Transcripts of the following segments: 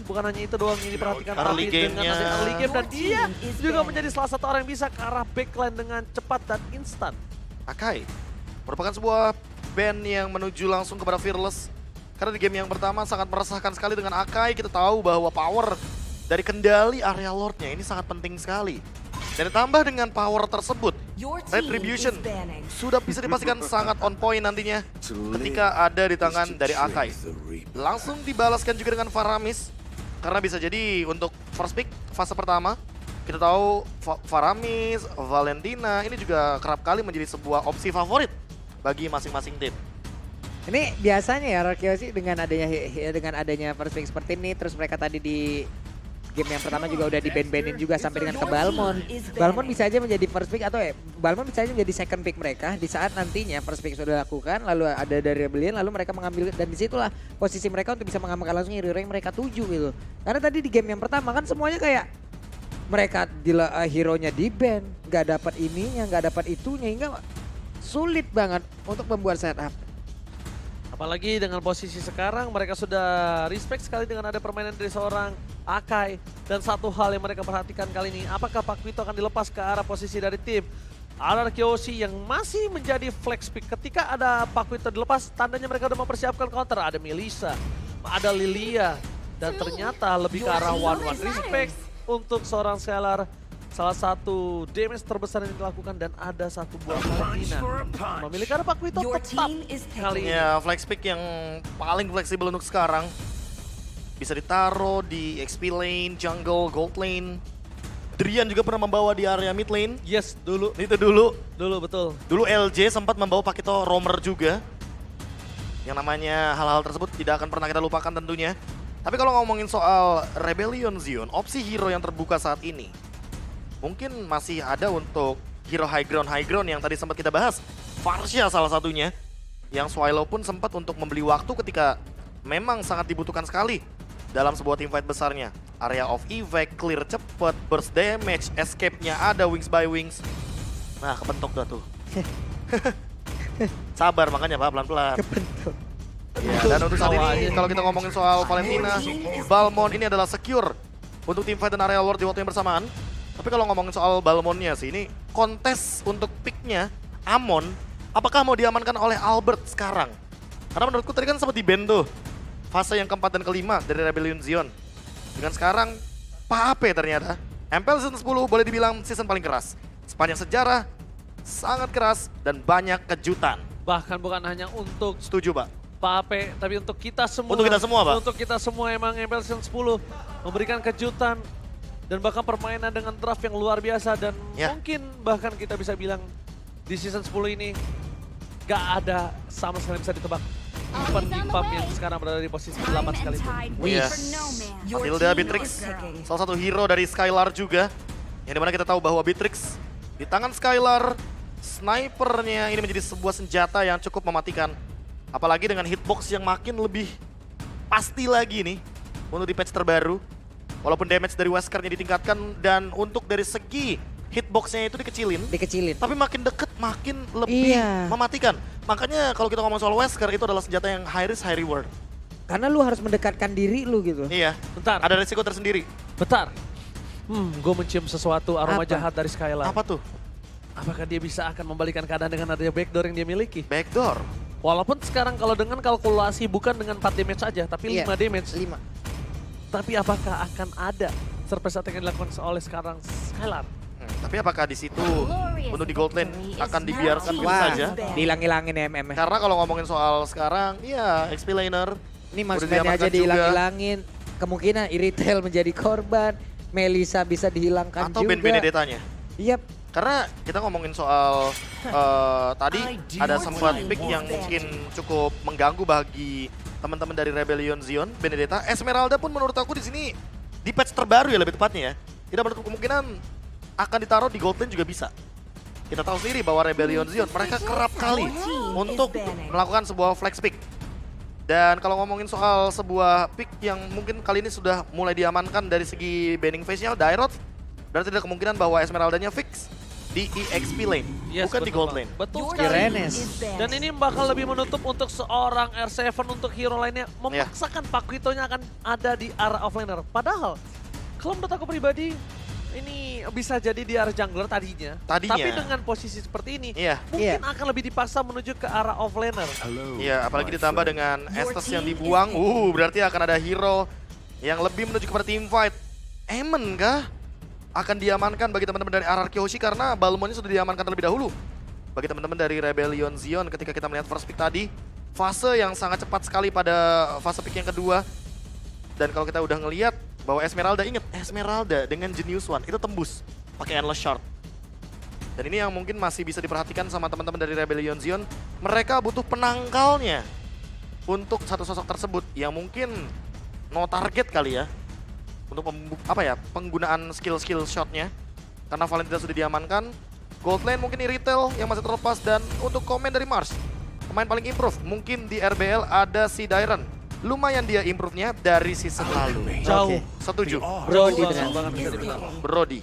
bukan hanya itu doang yang diperhatikan Early tapi dengan game-nya. adanya early game dan dia juga menjadi salah satu orang yang bisa ke arah backline dengan cepat dan instan. Akai merupakan sebuah band yang menuju langsung kepada Fearless. Karena di game yang pertama sangat meresahkan sekali dengan Akai. Kita tahu bahwa power dari kendali area Lord-nya ini sangat penting sekali. Dan ditambah dengan power tersebut, Retribution sudah bisa dipastikan sangat on point nantinya ketika ada di tangan dari Akai. Langsung dibalaskan juga dengan Faramis. Karena bisa jadi untuk first pick fase pertama, kita tahu Faramis, Valentina ini juga kerap kali menjadi sebuah opsi favorit bagi masing-masing tim. Ini biasanya ya Rakio sih dengan adanya first pick seperti ini, terus mereka tadi di game yang pertama juga udah di-ban-banin juga sampai dengan ke Balmond. Balmond bisa aja menjadi first pick atau Balmond bisa aja menjadi second pick mereka di saat nantinya first pick sudah dilakukan, lalu ada dari Rebellion, lalu mereka mengambil dan disitulah posisi mereka untuk bisa mengamankan langsung hero yang mereka tuju gitu. Karena tadi di game yang pertama kan semuanya kayak mereka hero-nya di-ban, nggak dapat ininya, nggak dapat itunya, hingga sulit banget untuk membuat setup. Apalagi dengan posisi sekarang mereka sudah respect sekali dengan ada permainan dari seorang Akai. Dan satu hal yang mereka perhatikan kali ini, apakah Paquito akan dilepas ke arah posisi dari tim RRQC yang masih menjadi flex pick. Ketika ada Paquito dilepas, tandanya mereka sudah mempersiapkan counter. Ada Melissa, ada Lilia, dan ternyata lebih ke arah one-one respect untuk seorang Scalar. Salah satu damage terbesar yang dilakukan dan ada satu buah Valentina. Memiliki arah Paquito tetap kali ini. Ya, flex pick yang paling fleksibel untuk sekarang. Bisa ditaruh di XP lane, jungle, gold lane. Drian juga pernah membawa di area mid lane. Yes, dulu. Itu dulu. Dulu, betul. Dulu LJ sempat membawa Paquito roamer juga. Yang namanya hal-hal tersebut tidak akan pernah kita lupakan tentunya. Tapi kalau ngomongin soal Rebellion Zion, opsi hero yang terbuka saat ini mungkin masih ada untuk hero high ground yang tadi sempat kita bahas. Varsha salah satunya. Yang Swallow pun sempat untuk membeli waktu ketika memang sangat dibutuhkan sekali dalam sebuah teamfight besarnya. Area of evac, clear cepet, burst damage, escape-nya ada, wings by wings. Nah, kepentok dah tuh. Sabar makanya Pak, pelan-pelan. Kebentuk. Ya, dan untuk saat ini kalau kita ngomongin soal Valentina, Balmond ini adalah secure untuk teamfight dan area Lord di waktu yang bersamaan. Tapi kalau ngomongin soal Balmondnya sih, ini kontes untuk picknya Amon, apakah mau diamankan oleh Albert sekarang? Karena menurutku tadi kan sempat di-ban tuh, fase yang keempat dan kelima dari Rebellion Zion. Dengan sekarang, Pape ternyata. MPL Season 10 boleh dibilang season paling keras. Sepanjang sejarah, sangat keras dan banyak kejutan. Bahkan bukan hanya untuk Setuju, Pak? Pape, tapi untuk kita semua. Untuk kita semua, Pak? Untuk kita semua emang MPL Season 10 memberikan kejutan. Dan bahkan permainan dengan draft yang luar biasa dan mungkin bahkan kita bisa bilang di season 10 ini gak ada sama sekali bisa ditebak event Impam yang sekarang berada di posisi 8 sekalipun. Iya, Matilda Beatrix, salah satu hero dari Skylar juga. Yang dimana kita tahu bahwa Beatrix di tangan Skylar, snipernya ini menjadi sebuah senjata yang cukup mematikan. Apalagi dengan hitbox yang makin lebih pasti lagi nih untuk di patch terbaru. Walaupun damage dari Wesker-nya ditingkatkan dan untuk dari segi hitbox-nya itu dikecilin. Tapi makin deket makin lebih mematikan. Makanya kalau kita ngomong soal Wesker itu adalah senjata yang high risk high reward. Karena lu harus mendekatkan diri lu gitu. Iya, Bentar, ada resiko tersendiri. bentar. Gue mencium sesuatu aroma Apa? jahat dari Skylar. Apa tuh? Apakah dia bisa akan membalikan keadaan dengan adanya backdoor yang dia miliki? Backdoor. Walaupun sekarang kalau dengan kalkulasi bukan dengan 4 damage saja, tapi 5 damage. 5. Tapi apakah akan ada surprise attack yang dilakukan oleh sekarang Skylar? Tapi apakah di situ untuk di gold lane akan dibiarkan begitu Wah, saja? dihilang-hilangin ya MM. Karena kalau ngomongin soal sekarang, ya XP laner. Ini udah maksudnya diamankan aja juga. dihilang-hilangin. Kemungkinan Iritel menjadi korban. Melissa bisa dihilangkan Atau juga. Ben Benedetta-nya. Yap. Karena kita ngomongin soal tadi ada sempat pick yang mungkin cukup mengganggu bagi teman-teman dari Rebellion Zion, Benedetta. Esmeralda pun menurut aku di sini di patch terbaru ya lebih tepatnya ya. Tidak menutup kemungkinan akan ditaruh di gold lane juga bisa. Kita tahu sendiri bahwa Rebellion Zion mereka kerap kali untuk melakukan sebuah flex pick. Dan kalau ngomongin soal sebuah pick yang mungkin kali ini sudah mulai diamankan dari segi banning phase-nya, Dairot, berarti ada kemungkinan bahwa Esmeraldanya fix di EXP lane, Yes, bukan di betul gold banget. lane. Betul Di sekali. Rennes. Dan ini bakal lebih menutup untuk seorang R7 untuk hero lainnya. Memaksakan Paquito-nya akan ada di arah offlaner. Padahal, kalau menurut aku pribadi, ini bisa jadi di arah jungler tadinya. Tadinya. Tapi dengan posisi seperti ini, Iya. mungkin akan lebih dipaksa menuju ke arah offlaner. Iya, apalagi ditambah dengan Estes yang dibuang. Berarti akan ada hero yang lebih menuju kepada team fight. Emen kah? Akan diamankan bagi teman-teman dari RRQ Hoshi karena Balmonnya sudah diamankan terlebih dahulu. Bagi teman-teman dari Rebellion Zion ketika kita melihat first pick tadi, fase yang sangat cepat sekali pada fase pick yang kedua. Dan kalau kita udah ngelihat bahwa Esmeralda, inget Esmeralda dengan Genius One itu tembus pakai Endless Shard. Dan ini yang mungkin masih bisa diperhatikan sama teman-teman dari Rebellion Zion. Mereka butuh penangkalnya untuk satu sosok tersebut yang mungkin no target kali ya. Untuk penggunaan skill-skill shotnya. Karena Valentina sudah diamankan. Gold lane mungkin di retail yang masih terlepas. Dan untuk komen dari Mars, pemain paling improve mungkin di RBL ada si Dairon. Lumayan dia improve-nya dari season lalu. Jauh. Setuju. Brody Jauh dengan banget bisa dibilang. Brody.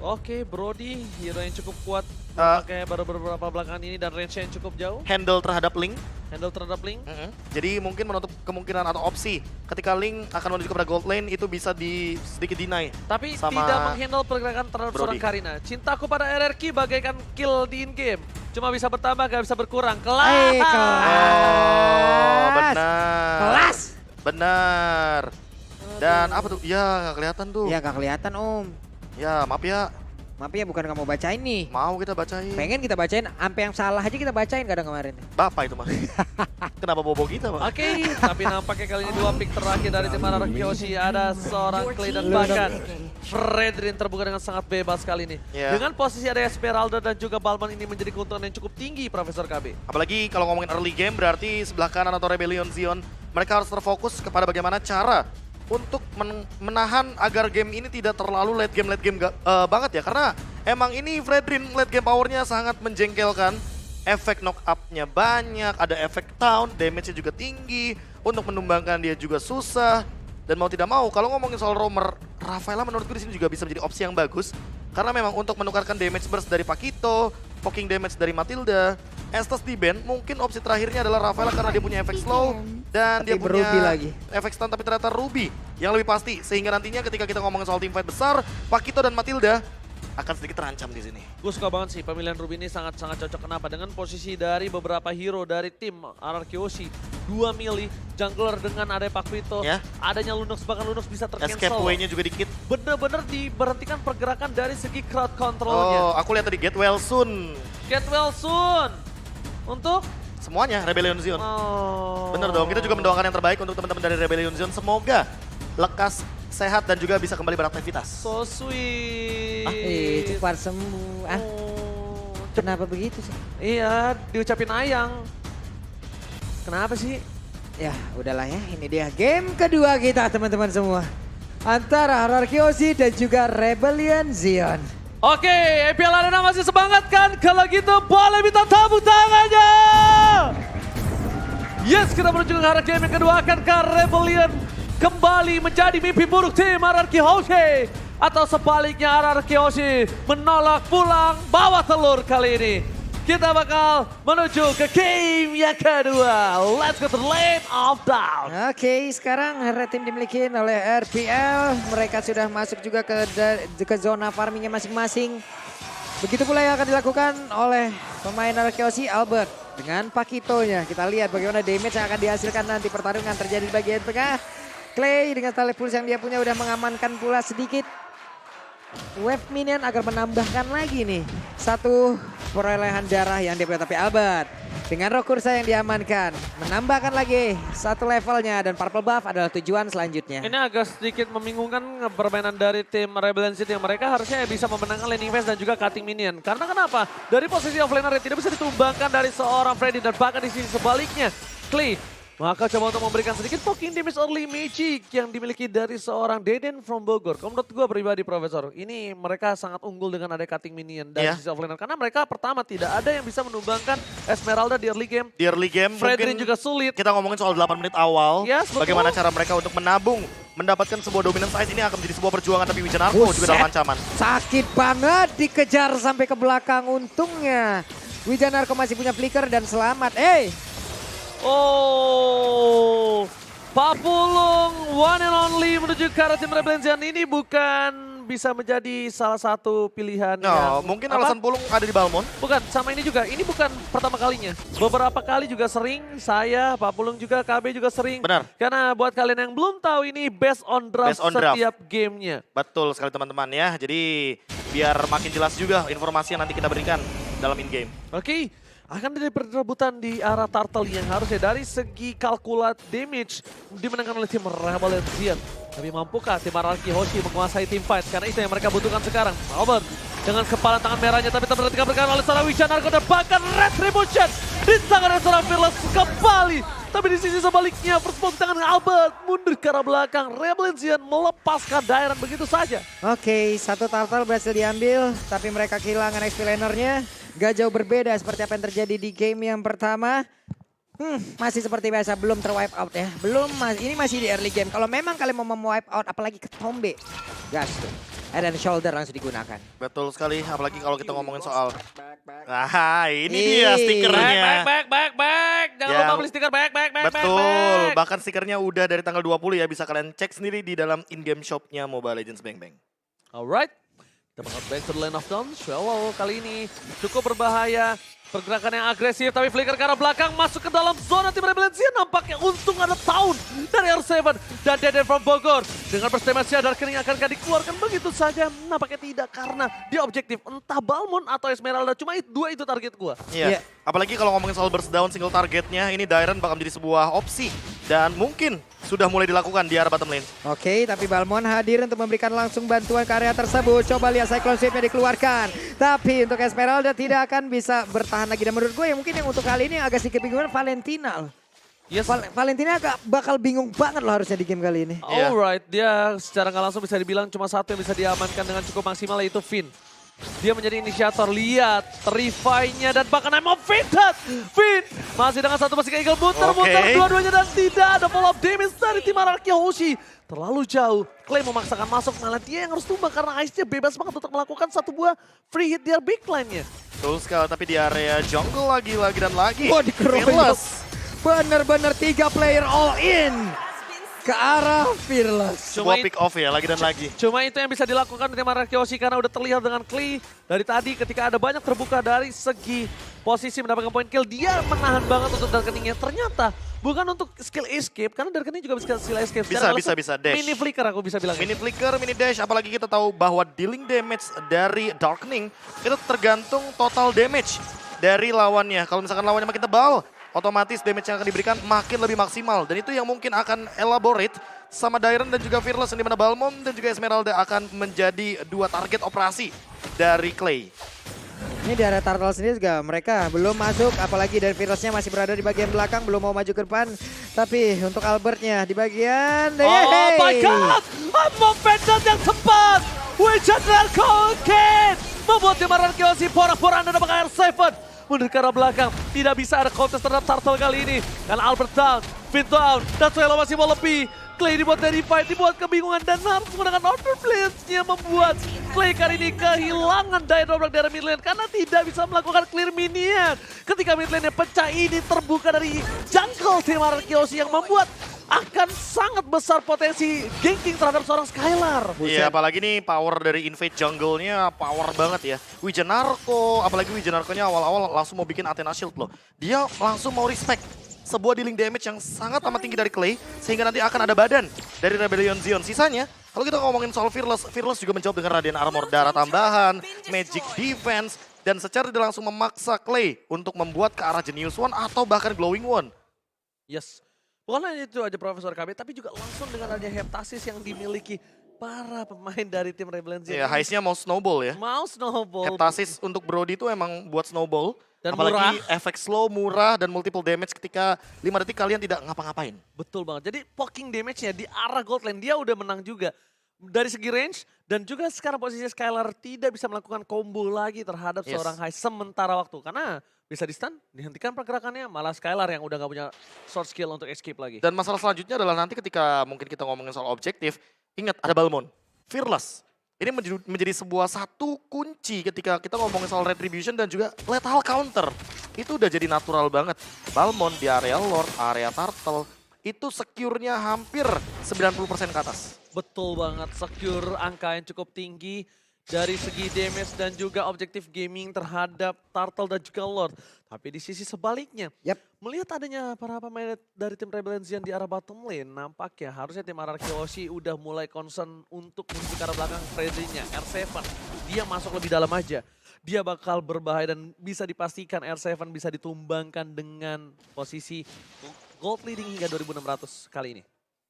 Oke, Brody, hero yang cukup kuat. Eh. Pakai baru beberapa belakangan ini dan range yang cukup jauh. Handle terhadap Link. Handle terhadap Link. Jadi mungkin menutup kemungkinan atau opsi ketika Link akan menuju kepada gold lane itu bisa sedikit deny. Tapi Sama tidak menghandle pergerakan terhadap Brody. seorang Karina. Cintaku pada RRQ bagaikan kill di in-game. Cuma bisa bertambah, gak bisa berkurang. Kelas. Oh, benar. Kelas. Benar. Dan apa tuh? Ya, nggak kelihatan tuh. Ya gak kelihatan Om. Ya, maaf ya. Maaf ya bukan nggak mau bacain nih. Mau kita bacain. Pengen kita bacain, sampai yang salah aja kita bacain kadang kemarin. Bapak itu mah. Kenapa bobo kita, Pak? Oke, tapi nampaknya kali ini 2 pick terakhir dari tim RRQ Hoshi. Ada seorang Clay dan bahkan Fredrin terbuka dengan sangat bebas kali ini. Ya. Dengan posisi ada Esmeralda dan juga Balman ini menjadi keuntungan yang cukup tinggi, Profesor KB. Apalagi kalau ngomongin early game berarti sebelah kanan atau Rebellion Zion mereka harus terfokus kepada bagaimana cara untuk menahan agar game ini tidak terlalu late game banget ya. Karena emang ini Fredrin late game powernya sangat menjengkelkan. Efek knock up-nya banyak, ada efek taunt, damage-nya juga tinggi. Untuk menumbangkan dia juga susah. Dan mau tidak mau, kalau ngomongin soal roamer, Rafaela menurutku di sini juga bisa menjadi opsi yang bagus. Karena memang untuk menukarkan damage burst dari Paquito, poking damage dari Matilda, Estes di ban, mungkin opsi terakhirnya adalah Rafaela karena dia punya efek slow. Dan dia punya Ruby lagi. efek stun tapi ternyata Ruby yang lebih pasti. Sehingga nantinya ketika kita ngomongin soal teamfight besar, Paquito dan Matilda akan sedikit terancam di sini. Gue suka banget sih pemilihan Ruby ini sangat-sangat cocok. Kenapa? Dengan posisi dari beberapa hero dari tim RRQ Hoshi. 2 melee, jungler dengan ada Paquito, Ya. adanya Lunox, bahkan Lunox bisa Escape tercancel. way-nya juga dikit. Bener-bener diberhentikan pergerakan dari segi crowd control-nya. Oh, aku lihat tadi get well soon. Get well soon! Untuk? Semuanya Rebellion Zion. Oh. Bener dong, kita juga mendoakan yang terbaik untuk teman-teman dari Rebellion Zion. Semoga lekas, sehat, dan juga bisa kembali beraktivitas. So sweet. Cepat sembuh. Oh, Kenapa begitu sih? Iya, diucapin ayang. Kenapa sih? Ya udahlah ya, ini dia game kedua kita teman-teman semua. Antara RRQ Hoshi dan juga Rebellion Zion. Oke, EPL Arena masih semangat kan? Kalau gitu boleh minta tepuk tangannya. Yes, kita menuju ke arah game yang kedua. Akankah Rebellion kembali menjadi mimpi buruk tim RRQ Hoshi? Atau sebaliknya RRQ Hoshi menolak pulang bawa telur kali ini? Kita bakal menuju ke game yang kedua. Let's go to the lane of doubt. Oke, sekarang red team dimiliki oleh RPL. Mereka sudah masuk juga ke zona farmingnya masing-masing. Begitu pula yang akan dilakukan oleh pemain RRQ Hoshi, Albert. Dengan Paquito-nya. Kita lihat bagaimana damage yang akan dihasilkan nanti pertarungan terjadi di bagian tengah. Clay dengan talent pulse yang dia punya udah mengamankan pula sedikit wave minion agar menambahkan lagi nih satu perolehan darah yang dia punya. Tapi Albert dengan roh kursa yang diamankan menambahkan lagi satu levelnya dan purple buff adalah tujuan selanjutnya. Ini agak sedikit membingungkan permainan dari tim Rebellion City yang mereka harusnya bisa memenangkan laning phase dan juga cutting minion. Karena kenapa? Dari posisi offlaner yang tidak bisa ditumbangkan dari seorang Freddy dan bahkan di sisi sebaliknya Clay Maka coba untuk memberikan sedikit poking damage early magic yang dimiliki dari seorang Deden from Bogor. Kalau menurut gue pribadi Profesor, ini mereka sangat unggul dengan ada cutting minion dari sisi offlaner. Karena mereka pertama tidak ada yang bisa menumbangkan Esmeralda di early game. Di early game Fredrin mungkin juga sulit. kita ngomongin soal 8 menit awal. Yes, betul. Bagaimana cara mereka untuk menabung, mendapatkan sebuah dominance size ini akan menjadi sebuah perjuangan. Tapi Wijanarko juga dalam ancaman. Sakit banget dikejar sampai ke belakang. Untungnya Wijanarko masih punya flicker dan selamat. Oh, Papulung one and only menuju ke arah tim Rebellion. Ini bukan bisa menjadi salah satu pilihan. No, mungkin alasan Pulung ada di Balmond. Bukan, sama ini juga. Ini bukan pertama kalinya. Beberapa kali juga sering, saya, Papulung juga, KB juga sering. Benar. Karena buat kalian yang belum tahu ini based on draft setiap gamenya. Betul sekali teman-teman ya. Jadi biar makin jelas juga informasi yang nanti kita berikan dalam in-game. Oke. Akan ada perebutan di arah Turtle yang harusnya dari segi kalkulat damage dimenangkan oleh tim Rebellion. Tapi mampukah tim Araki Hoshi menguasai tim fight? Karena itu yang mereka butuhkan sekarang. Albert dengan kepalan tangan merahnya tapi terperhatikan berkan oleh seorang Wijanarko dan bahkan Retribution di tangan seorang Fearless kembali. Tapi di sisi sebaliknya first blood di tangan Albert mundur ke arah belakang. Rebellion melepaskan Dairon begitu saja. Oke, satu Turtle berhasil diambil tapi mereka kehilangan XP lanernya. Gak jauh berbeda seperti apa yang terjadi di game yang pertama. Masih seperti biasa, belum terwipe out ya. Ini masih di early game. Kalau memang kalian mau wipe out, apalagi ke Tombe. Gas tuh. Head and shoulder langsung digunakan. Betul sekali, apalagi kalau kita ngomongin soal... Nah, ini dia stikernya. Back. Jangan lupa beli stiker back. Betul, bahkan stikernya udah dari tanggal 20 ya. Bisa kalian cek sendiri di dalam in-game shopnya Mobile Legends Bang Bang. Alright. Kita bakal back to the lane of dawn. Swallow kali ini cukup berbahaya. Pergerakan yang agresif tapi flicker ke arah belakang masuk ke dalam zona tim Rebellion. Nampaknya untung ada tahun dari R7 dan Deden from Bogor. Dengan perstemasi Dark Ring akankah dikeluarkan begitu saja? Nampaknya tidak karena dia objektif entah Balmond atau Esmeralda. Cuma dua itu target gua. Iya, apalagi kalau ngomongin soal burst down single targetnya, ini Dairon bakal menjadi sebuah opsi. Dan mungkin sudah mulai dilakukan di arah bottom lane. Oke, tapi Balmond hadir untuk memberikan langsung bantuan ke area tersebut. Coba lihat Cyclone Sweep-nya dikeluarkan. Tapi untuk Esmeralda tidak akan bisa bertahan lagi. Dan menurut gue ya mungkin yang untuk kali ini agak sedikit bingungan Valentina loh. Yes. Valentina agak bakal bingung banget loh harusnya di game kali ini. Alright, dia secara nggak langsung bisa dibilang cuma satu yang bisa diamankan dengan cukup maksimal yaitu Finn. Dia menjadi inisiator, lihat Terrify-nya dan bahkan I'm offended. Finn masih dengan satu masih ke Eagle muter-muter dua-duanya dan tidak ada follow up damage dari tim Araki Hoshi. Terlalu jauh, Clay memaksakan masuk malah dia yang harus tumbang karena Ice-nya bebas banget untuk melakukan satu buah free hit di big line-nya. Betul sekali, tapi di area jungle lagi dan lagi. Wah, dikeroyok. Bener-bener 3 player all in ke arah Fearless. Sebuah pick off ya, lagi dan lagi. Cuma itu yang bisa dilakukan tim Araki Hoshi karena udah terlihat dengan Clay dari tadi ketika ada banyak terbuka dari segi posisi mendapatkan point kill. Dia menahan banget untuk darkeningnya. Ternyata bukan untuk skill escape, karena darkening juga bisa skill escape. Bisa dash. Mini flicker aku bisa bilang. Mini flicker, mini dash, apalagi kita tahu bahwa dealing damage dari darkening itu tergantung total damage dari lawannya. Kalau misalkan lawannya makin tebal, otomatis damage yang akan diberikan makin lebih maksimal. Dan itu yang mungkin akan elaborate sama Dairon dan juga Fearless, yang dimana Balmond dan juga Esmeralda akan menjadi dua target operasi dari Clay. Ini di area Turtle sendiri juga mereka belum masuk, apalagi dari Fearless-nya masih berada di bagian belakang, belum mau maju ke depan. Tapi untuk Albertnya di bagian... Oh my god! Momentum yang tepat! Wijanarko Kid! Membuat tim Araki Hoshi porak-porangan dan dapat R7. Mundur ke arah belakang, tidak bisa ada contest terhadap Turtle kali ini. Dan Albert down, Finn down, dan Swallow masih mau lebih. Clay dibuat dari fight, dibuat kebingungan dan harus menggunakan Order Blades-nya membuat Clay kali ini kehilangan daya dobrak dari mid lane karena tidak bisa melakukan clear minion. Ketika mid lane-nya pecah ini terbuka dari jungle tim Araki Hoshi yang membuat akan sangat besar potensi ganking terhadap seorang Skylar. Iya, apalagi nih power dari invade jungle-nya power banget ya. Wijanarko, apalagi Wijanarko-nya awal-awal langsung mau bikin Athena Shield loh. Dia langsung mau respect sebuah dealing damage yang sangat amat tinggi dari Clay, sehingga nanti akan ada badan dari Rebellion Zion. Sisanya, kalau kita ngomongin soal Fearless juga menjawab dengan Radiant Armor darah tambahan, Magic Defense, dan secara dia langsung memaksa Clay untuk membuat ke arah Genius One atau bahkan Glowing One. Yes. Bukan hanya itu aja Profesor KB, tapi juga langsung dengan adanya Heptasis yang dimiliki para pemain dari tim Rebellion Z. Ya, heist-nya mau snowball ya. Mau snowball. Heptasis untuk Brody itu emang buat snowball. Dan apalagi murah. efek slow, murah, dan multiple damage ketika 5 detik kalian tidak ngapa-ngapain. Betul banget. Jadi poking damage-nya di arah gold lane dia udah menang juga. Dari segi range dan juga sekarang posisi Skylar tidak bisa melakukan combo lagi terhadap Yes. seorang Heist sementara waktu. Karena bisa di stun, dihentikan pergerakannya, malah Skylar yang udah gak punya short skill untuk escape lagi. Dan masalah selanjutnya adalah nanti ketika mungkin kita ngomongin soal objektif, ingat ada Balmond, Fearless. Ini menjadi sebuah satu kunci ketika kita ngomongin soal retribution dan juga lethal counter. Itu udah jadi natural banget. Balmond di area Lord, area Turtle, itu secure-nya hampir 90% ke atas. Betul banget, secure angka yang cukup tinggi dari segi damage dan juga objektif gaming terhadap Turtle dan juga Lord. Tapi di sisi sebaliknya, Yap. melihat adanya para pemain dari tim Rebellion Z di arah bottom lane, nampaknya harusnya tim RRQ Oshi udah mulai concern untuk menuju ke arah belakang Freddy-nya, R7. Dia masuk lebih dalam aja. Dia bakal berbahaya dan bisa dipastikan R7 bisa ditumbangkan dengan posisi gold leading hingga 2600 kali ini.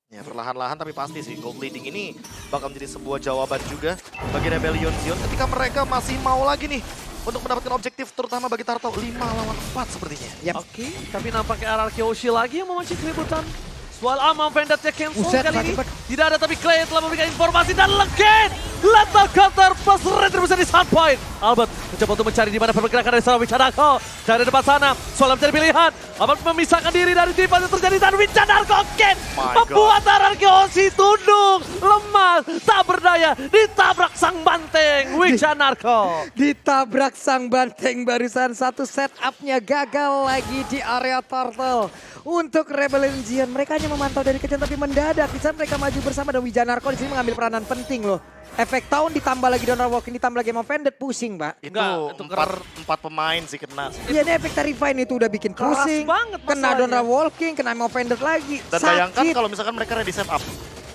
Ya perlahan-lahan tapi pasti sih gold leading ini bakal menjadi sebuah jawaban juga bagi Rebellion Zion ketika mereka masih mau lagi nih untuk mendapatkan objektif terutama bagi Turtle 5 lawan 4 sepertinya. Yap. Oke, tapi nampaknya RRQ Oshi lagi yang memancing keributan. Swal Amam Vendetnya cancel Buset, kali ini. cepet. Tidak ada tapi Clay telah memberikan informasi dan Legend. Lethal counter plus retribusi di sound point. Albert mencoba untuk mencari di mana pergerakan dari seorang Wichanarko. Dari depan sana, Swal mencari pilihan. Albert memisahkan diri dari tim yang terjadi dan Wichanarko again. My Membuat RRQ Oshi tunduk, lemah, tak berdaya. Ditabrak sang banteng Wichanarko. Ditabrak sang banteng barusan, satu setupnya gagal lagi di area Turtle. Untuk Rebellion Zion, mereka hanya memantau dari kejauhan tapi mendadak. Di saat mereka maju bersama dan Wichanarko di sini mengambil peranan penting loh. Efek tahun ditambah lagi Donald Walking, ditambah lagi Amam Vended, pusing Pak. Itu Enggak, itu empat pemain sih kena. Iya ini efek Terrifying itu udah bikin Keras pusing. banget Kena masalahnya. Donald Walking, kena Amam Vended lagi. Dan bayangkan Sakit. kalau misalkan mereka ready set up.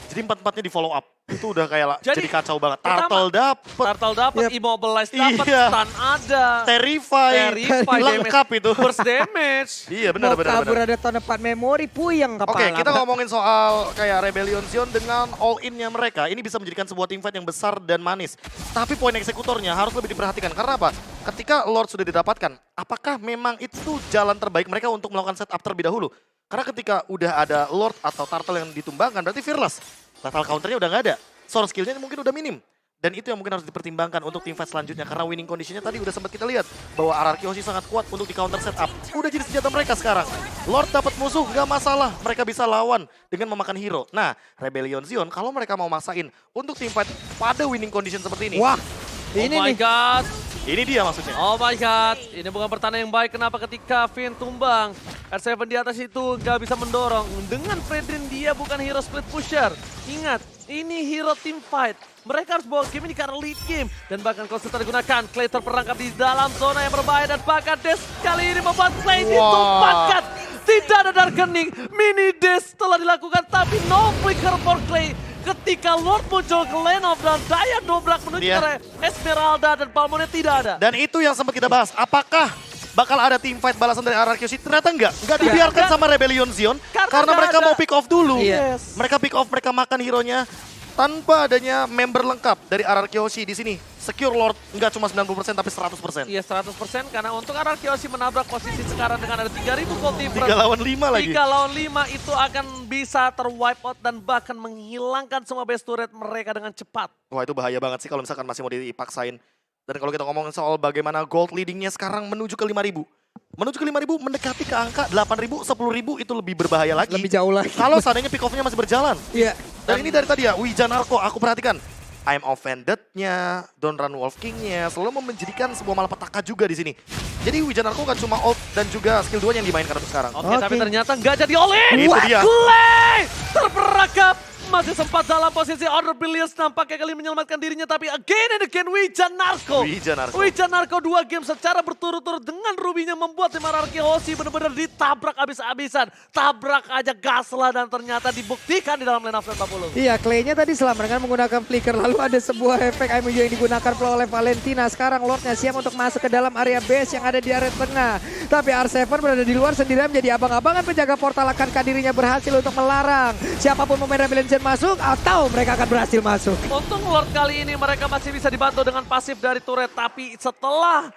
Jadi empat-empatnya di follow up. Itu udah kayak jadi Jadi, kacau banget. pertama, Turtle dapet, Turtle dapat, Yep. Immobilize dapat, Iya. stun ada. Terrify, Terrify lengkap damage, itu. burst damage. Iya Mau benar-benar. kabur ada tahun depan memori, puyeng kepala. Oke, kita ngomongin soal kayak Rebellion Zion dengan all-in-nya mereka. Ini bisa menjadikan sebuah teamfight yang besar dan manis. Tapi poin eksekutornya harus lebih diperhatikan. Karena apa? Ketika Lord sudah didapatkan, apakah memang itu jalan terbaik mereka untuk melakukan setup terlebih dahulu? Karena ketika udah ada Lord atau Turtle yang ditumbangkan, berarti Fearless. Lethal counternya udah nggak ada. Source skill-nya mungkin udah minim. Dan itu yang mungkin harus dipertimbangkan untuk teamfight selanjutnya. Karena winning condition-nya tadi udah sempat kita lihat. Bahwa RRQ Oshi sangat kuat untuk di counter setup. Udah jadi senjata mereka sekarang. Lord dapat musuh, nggak masalah. Mereka bisa lawan dengan memakan hero. Nah, Rebellion Zion kalau mereka mau maksain untuk teamfight pada winning condition seperti ini. Wah, Oh ini my nih. god. Ini dia maksudnya. Oh my god. Ini bukan pertanda yang baik. Kenapa ketika Finn tumbang, R7 di atas itu nggak bisa mendorong. Dengan Fredrin dia bukan hero split pusher. Ingat, ini hero team fight. Mereka harus bawa game ini karena lead game. Dan bahkan kalau sudah digunakan, Clay terperangkap di dalam zona yang berbahaya. Dan bahkan Des kali ini membuat Clay ditumpahkan. Tidak ada darkening. Mini Des telah dilakukan tapi no flicker for Clay. Ketika Lord muncul ke lane of dan daya dobrak menuju Iya. ke Esmeralda dan Palmonnya tidak ada. Dan itu yang sempat kita bahas. Apakah bakal ada teamfight balasan dari RRQ Oshi? Ternyata enggak. Enggak dibiarkan Enggak. sama Rebellion Zion. Karena Karena nggak mereka ada. mau pick off dulu. Yes. Mereka pick off, mereka makan hero-nya. Tanpa adanya member lengkap dari RRQ Oshi di sini. Secure Lord enggak cuma 90% tapi 100%. Iya 100% karena untuk RRQ Oshi menabrak posisi sekarang dengan ada 3000 gold 3 difference. lawan 5 lagi. 3 lawan 5 itu akan bisa terwipe out dan bahkan menghilangkan semua base turret mereka dengan cepat. Wah itu bahaya banget sih kalau misalkan masih mau dipaksain. Dan kalau kita ngomongin soal bagaimana gold leadingnya sekarang menuju ke 5.000. Menuju ke 5.000 mendekati ke angka 8.000, 10.000 itu lebih berbahaya lagi. Lebih jauh lagi. Kalau seandainya pick off-nya masih berjalan. Iya. Dan ini dari tadi ya, Wichanarko aku perhatikan. I'm Offended-nya, Don't Run Wolf King-nya selalu menjadikan sebuah malapetaka juga di sini. Jadi Wichanarko kan cuma ult dan juga skill 2 yang dimainkan untuk sekarang. Oke, Oke. tapi ternyata nggak jadi all-in. Itu dia. Clay terperangkap. Masih sempat dalam posisi Order Billions nampaknya kali menyelamatkan dirinya. Tapi again and again Wichanarko. Wichanarko 2 game secara berturut-turut dengan Rubinya membuat tim RRQ Oshi benar-benar ditabrak abis-abisan. Tabrak aja gas lah dan ternyata dibuktikan di dalam lane of 40. Iya, Clay-nya tadi selamatkan menggunakan flicker. Lalu ada sebuah efek IMU yang digunakan oleh Valentina. Sekarang Lordnya siap untuk masuk ke dalam area base yang ada di area tengah. Tapi R7 berada di luar sendirian menjadi abang-abangan penjaga portal. Akankah dirinya berhasil untuk melarang siapapun pemain Rebellion Rebellion masuk atau mereka akan berhasil masuk. Untung Lord kali ini mereka masih bisa dibantu dengan pasif dari turret. Tapi setelah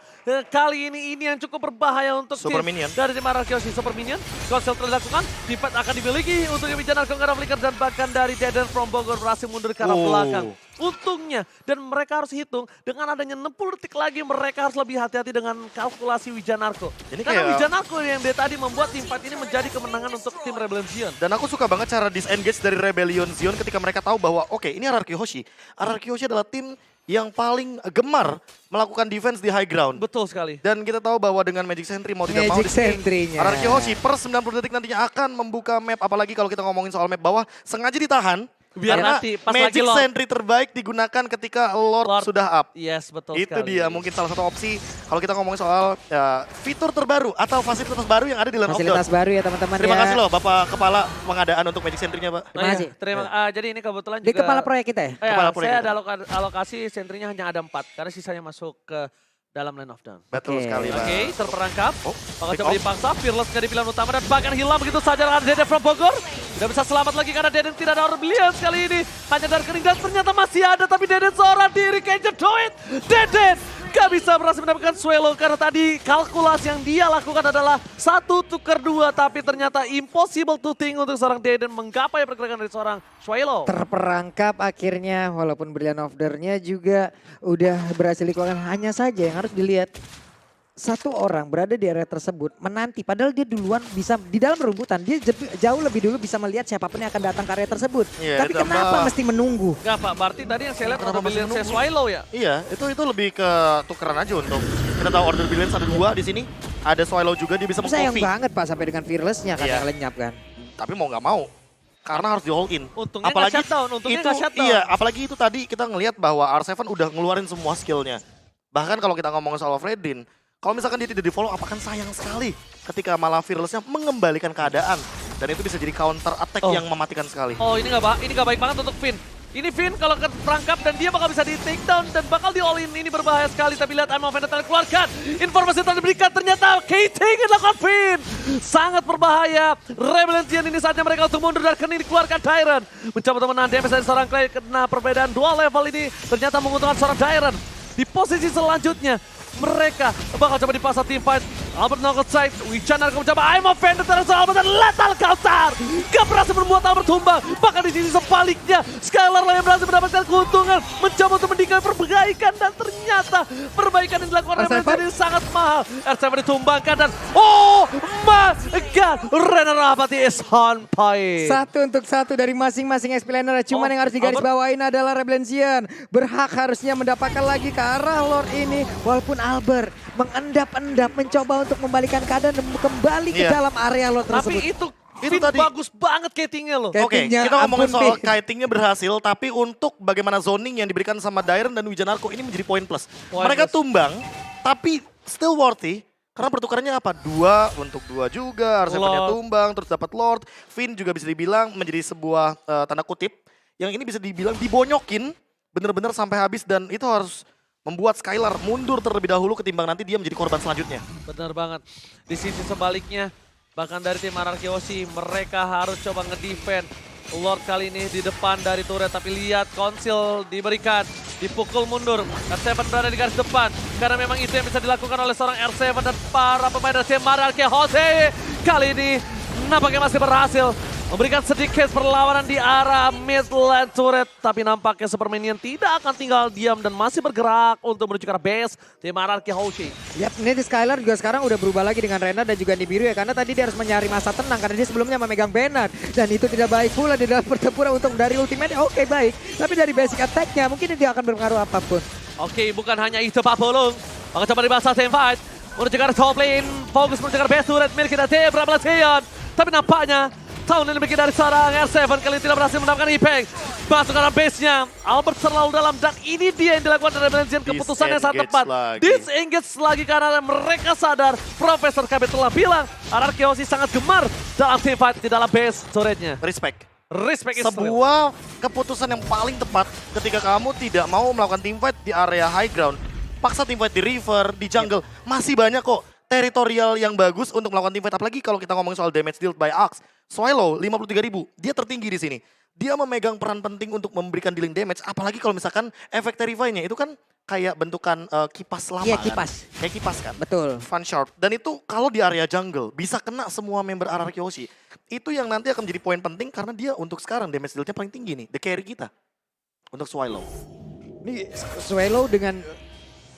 kali ini yang cukup berbahaya untuk Super tim Minion. dari tim Arkeosi. Super Minion, Konsel telah dilakukan, Tipat akan dimiliki untuk Wijan Arko Ngarah Flicker dan bahkan dari Deden from Bogor berhasil mundur ke arah belakang. Untungnya, dan mereka harus hitung dengan adanya 60 detik lagi mereka harus lebih hati-hati dengan kalkulasi Wijanarko. Ini Karena kayak- Wijanarko yang dia tadi membuat tim fight ini menjadi kemenangan untuk tim Rebellion Zion. Dan aku suka banget cara disengage dari Rebellion Zion ketika mereka tahu bahwa oke, ini RRQ Hoshi. RRQ Hoshi adalah tim yang paling gemar melakukan defense di high ground. Betul sekali. Dan kita tahu bahwa dengan Magic Sentry mau tidak mau Magic di sini, Sentry-nya. RRQ Hoshi per 90 detik nantinya akan membuka map. Apalagi kalau kita ngomongin soal map bawah, sengaja ditahan. Biar karena nanti pas Magic lagi Lord. Sentry terbaik digunakan ketika Lord sudah up. Yes, betul Itu sekali. dia mungkin salah satu opsi kalau kita ngomongin soal fitur terbaru atau fasilitas baru yang ada di Land of Dawn. Fasilitas baru ya teman-teman Terima ya. kasih loh Bapak Kepala Pengadaan untuk Magic Sentry-nya, Pak. Terima kasih. Jadi ini kebetulan Di juga... kepala proyek kita ya? Kepala proyek saya kita. ada alokasi sentrinya hanya ada 4. Karena sisanya masuk ke dalam Land of Dawn. Betul Oke. sekali, Pak. Oke, terperangkap. Oh, Bakal pick coba off. dipaksa, Fearless jadi pilihan utama dan bahkan hilang begitu saja dengan Deden from Bogor. Tidak bisa selamat lagi karena Deden tidak ada Rebellion kali ini. Hanya dari kening dan ternyata masih ada tapi Deden seorang diri. Can you do it? Deden gak bisa berhasil mendapatkan Swallow karena tadi kalkulasi yang dia lakukan adalah 1 tukar 2 tapi ternyata impossible to think untuk seorang Deden menggapai pergerakan dari seorang Swallow. Terperangkap akhirnya walaupun Brilliant Order-nya juga udah berhasil dikeluarkan. Hanya saja yang harus dilihat satu orang berada di area tersebut menanti padahal dia duluan bisa di dalam rumputan dia jauh lebih dulu bisa melihat siapapun yang akan datang ke area tersebut. Iya, Tapi ditambah- kenapa mesti menunggu? Enggak Pak, berarti tadi yang saya lihat Kenapa ada masih Brilliant menunggu? Swallow ya? Iya, itu lebih ke tukeran aja untuk kita tahu Order Billions ada 2 di sini. Ada Swallow juga dia bisa Sayang meng-copy. banget Pak sampai dengan Fearless-nya kan Iya. yang lenyap kan. Tapi mau nggak mau karena harus di all in. Untungnya nggak shutdown, untungnya nggak shutdown. Iya, apalagi itu tadi kita ngelihat bahwa R7 udah ngeluarin semua skillnya. Bahkan kalau kita ngomongin soal Fredin, kalau misalkan dia tidak di follow, apakah sayang sekali ketika malah Fearless-nya mengembalikan keadaan. Dan itu bisa jadi counter attack Oh. yang mematikan sekali. Oh ini nggak baik banget untuk Finn. Ini Finn kalau terperangkap dan dia bakal bisa di take down dan bakal di all in. Ini berbahaya sekali tapi lihat Amon Vendetta keluarkan. Informasi yang diberikan ternyata KT ingin dilakukan Finn. Sangat berbahaya. Rebellion Zion ini saatnya mereka untuk mundur dan kini dikeluarkan Tyrant. Mencoba untuk menahan damage dari seorang Clay karena perbedaan 2 level ini ternyata menguntungkan seorang Tyrant. Di posisi selanjutnya mereka bakal coba dipasang team fight. Albert knock outside, Wijan akan mencoba I'm offended terhadap Albert dan lethal counter. Gak berhasil membuat Albert tumbang. Bahkan di sini sebaliknya, Skylar lah yang berhasil mendapatkan keuntungan. Mencoba untuk mendikai perbaikan dan ternyata perbaikan yang dilakukan Rebellion R7? ini sangat mahal. R7 ditumbangkan dan oh my god, Renner Rapati is on point. 1-1 dari masing-masing explainer. Cuman Oh, yang harus digarisbawain Albert. adalah Rebellion Zion. Berhak harusnya mendapatkan lagi ke arah Lord ini. Walaupun Albert mengendap-endap mencoba untuk membalikan keadaan dan kembali ke Iya. dalam area Lord tersebut. Tapi itu Itu Finn tadi. bagus banget kitingnya loh. Kayak- Oke, Kitingnya kita ngomongin ampun, soal Pi. kitingnya berhasil, tapi untuk bagaimana zoning yang diberikan sama Dairen dan Wijanarko ini menjadi poin plus. Poin Mereka plus. tumbang, tapi still worthy. Karena pertukarannya apa? 2 untuk 2 juga, harusnya Lord. tumbang, terus dapat Lord. Finn juga bisa dibilang menjadi sebuah tanda kutip, yang ini bisa dibilang dibonyokin bener-bener sampai habis dan itu harus membuat Skylar mundur terlebih dahulu ketimbang nanti dia menjadi korban selanjutnya. Benar banget. Di sisi sebaliknya, bahkan dari tim Arkeosi, mereka harus coba ngedefend. Lord kali ini di depan dari turret, tapi lihat konsil diberikan, dipukul mundur. R7 berada di garis depan, karena memang itu yang bisa dilakukan oleh seorang R7 dan para pemain dari tim Arkeosi. Kali ini nampaknya masih berhasil memberikan sedikit perlawanan di arah mid lane turret. Tapi nampaknya Super Minion tidak akan tinggal diam dan masih bergerak untuk menuju ke arah base tim Arkeosi. Yap, ini di Skylar juga sekarang udah berubah lagi dengan Rena dan juga Nibiru ya. Karena tadi dia harus mencari masa tenang karena dia sebelumnya memegang banner. Dan itu tidak baik pula di dalam pertempuran untuk dari ultimate. Oke, baik, tapi dari basic attack-nya mungkin dia akan berpengaruh apapun. Oke, bukan hanya itu Pak Bolong. Maka coba dibahas team fight. Menuju ke arah top lane, fokus menuju ke arah base turret milik kita tim Rebellion. Tapi nampaknya tahun ini bikin dari seorang R7 kali ini tidak berhasil mendapatkan impact. Masuk ke arah base-nya, Albert terlalu dalam dan ini dia yang dilakukan dari Rebellion. Keputusan yang sangat Disengage tepat. lagi. Disengage lagi karena mereka sadar Profesor KB telah bilang Arkeosi sangat gemar dalam team fight di dalam base turretnya. Respect. Respect is real. Sebuah keputusan yang paling tepat ketika kamu tidak mau melakukan teamfight di area high ground. Paksa teamfight di river, di jungle. Masih banyak kok teritorial yang bagus untuk melakukan teamfight. Apalagi kalau kita ngomongin soal damage dealt by Axe. Swallow 53.000, dia tertinggi di sini. dia memegang peran penting untuk memberikan dealing damage. Apalagi kalau misalkan efek Terrify-nya itu kan kayak bentukan kipas lama Iya, kan? kipas. Kayak kipas kan? Betul. Fun Sharp. Dan itu kalau di area jungle bisa kena semua member RRQ Hoshi. Itu yang nanti akan menjadi poin penting karena dia untuk sekarang damage deal-nya paling tinggi nih. The carry kita. Untuk Swallow. Ini Swallow dengan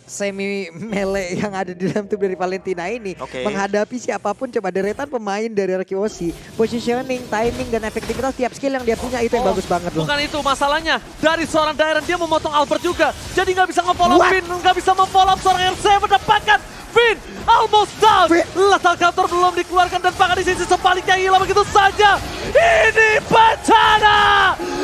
semi melee yang ada di dalam tubuh dari Valentina ini Oke. menghadapi siapapun, coba deretan pemain dari RQOC, positioning, timing dan efektivitas tiap skill yang dia punya itu yang bagus banget loh. Bukan itu masalahnya, dari seorang Dairen dia memotong Albert juga, jadi nggak bisa nge-follow What? Finn, nggak bisa memfollow seorang RC mendapatkan Finn almost down. Finn. Lethal counter belum dikeluarkan dan bahkan di sisi sebaliknya hilang begitu saja. Ini bencana.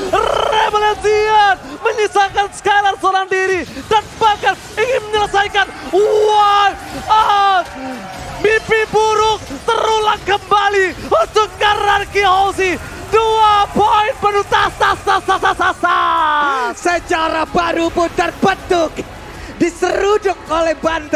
Rebellion menyisakan Skylar seorang diri dan bahkan ingin menyelesaikan one out. Mimpi buruk terulang kembali untuk Kararki Hoshi. 2 poin penuh tas. Sejarah baru pun terbentuk, diseruduk oleh Banteng.